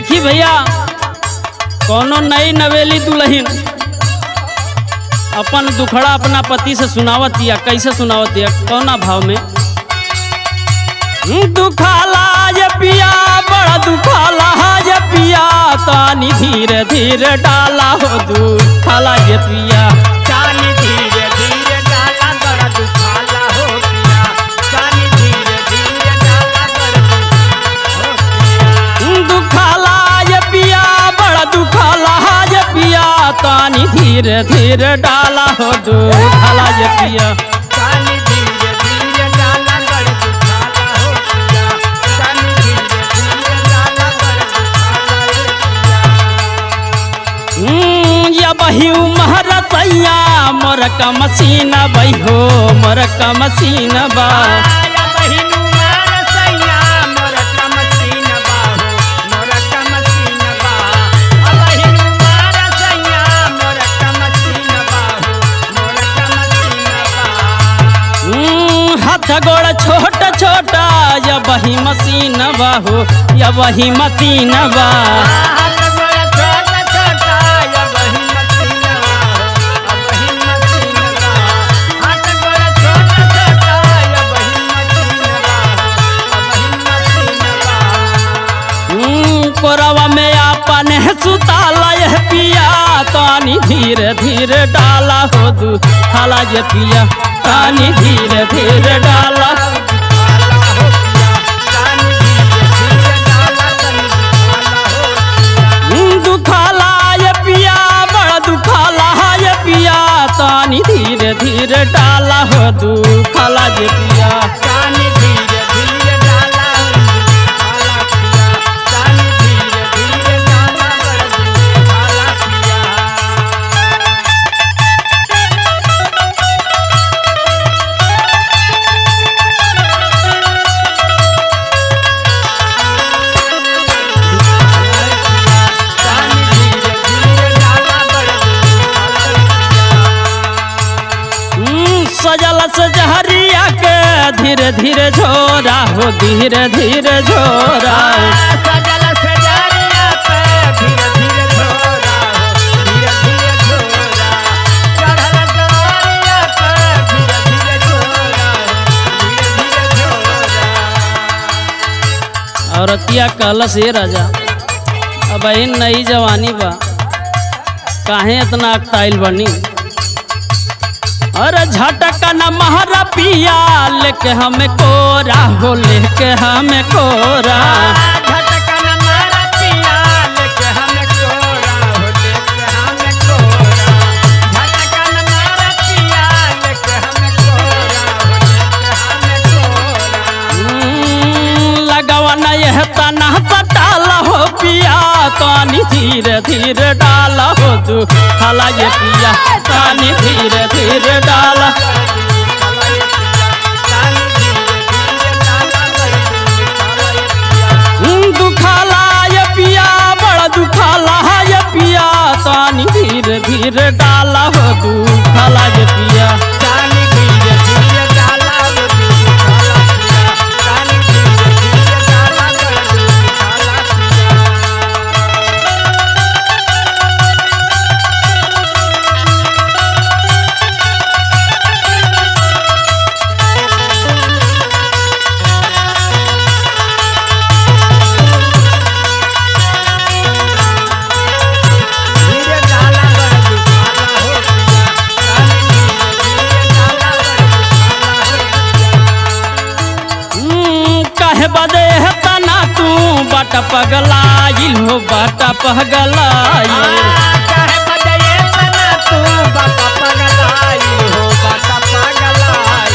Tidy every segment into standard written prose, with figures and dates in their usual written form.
देखी भैया कौनो नई नवेली दुल्हन अपन दुखड़ा अपना पति से सुनावत दिया। कैसे सुनावत दिया? कौना भाव में? दुखाला ये पिया बड़ा दुखाला ये पिया, तानी धीरे धीरे डाला हो दुखाला ये पिया, तानी धीरे धीरे डाला बड़ा दुखाला हो पिया, तानी धीरे धीरे डाला बड़ा दुखाला ये पिया बड़ा दुखाला ये पिया, तानी धीरे धीरे डाला हो दुखाला ये पिया, तानी धीरे धीरे डाला बड़ा दुखाला हो पिया, तानी धीरे धीरे डाला बड़ा दुखाला हो या बही उमर तैया मोर का मसीना बही हो मोर का मसीना बा, हाथ गोड़ छोटा छोटा या बही मसीन बाहो या वही मसीन बा, कोरवा में आपन सुताला यह पिया, तानी धीरे धीरे डाला हो दुखाला ये पिया, तानी धीरे धीरे डाला दुखाला ये पिया बड़ा दुखाला ये पिया, तानी धीरे धीरे डाला हो दुखाला ये पिया, तानी धीरे धीरे डाला तानी धीरे धीरे डाला बड़ा सजल सजहरिया के धीरे धीरे झोरा हो धीरे धीरे झोरा, सजल सजरिया पे धीरे धीरे झोरा हो धीरे धीरे झोरा, चढ़ल जवारिया पे धीरे धीरे झोरा हो धीरे धीरे झोरा। औरतिया कहल से राजा अब नई जवानी बा काहे इतना अकताइल बनी, अरे झटका न महरा पिया लेके हमें कोरा हो लेके हमें कोरा, झटकन मारा पिया लेके हमें कोरा हो लेके हमें कोरा, झटकन मारा पिया लेके हमें कोरा हो लेके हमें कोरा। लगावा न यह तना सटाला हो पिया, तानी धीरे धीरे डाला हो दुखाला ये पिया, तानी धीरे धीरे डाला दुखाला ये पिया बड़ा दुखाला ये पिया, तानी धीरे धीरे डाला हो दुखाला ये पिया, तानी धीरे धीरे डाला हो दुखाला पिया, तानी धीरे धीरे डाला हो दुखाला पिया। धीरे डाला बड़ा दुखाला हो पिया, तानी धीरे धीरे डाला बड़ा दुखाला हो पिया। कहे बदे है तना तू बाटा पगलाइल हो बाटा पगलाइल, काहे बदे तना तू बाटा पगलाई हो बाटा पगलाई,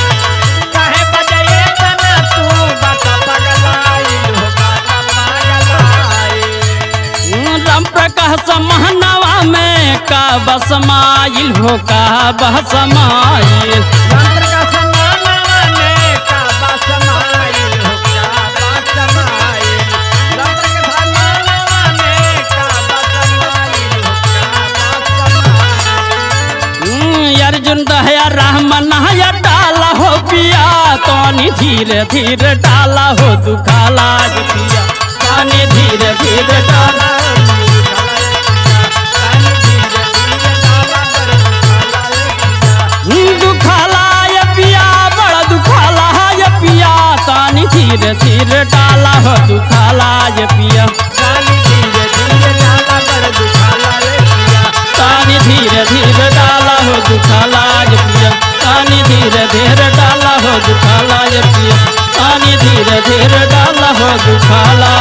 काहे बदे तना तू बाटा पगलाई हो बाटा पगलाई। राम प्रकाश महनवा में का बसमाइल हो का बसमाइल, मंत्र का समानवा में का बसमाई हो का बसमाई, मंत्र के समानवा में का बसमाई हो का बसमाई। अर्जुन दया राम नया डाला हो पिया, तानी धीरे धीरे डाला हो दुखाला ये पिया, तानी धीरे धीरे डाला दुखाला ये पिया बड़ा दुखाला ये पिया तानी धीरे धीरे डाला हो दुखाला ये पिया तानी धीरे धीरे डाला हो दुखाला ये पिया तानी धीरे धीरे डाला हो दुखाला ये पिया तानी धीरे धीरे डाला हो दुखाला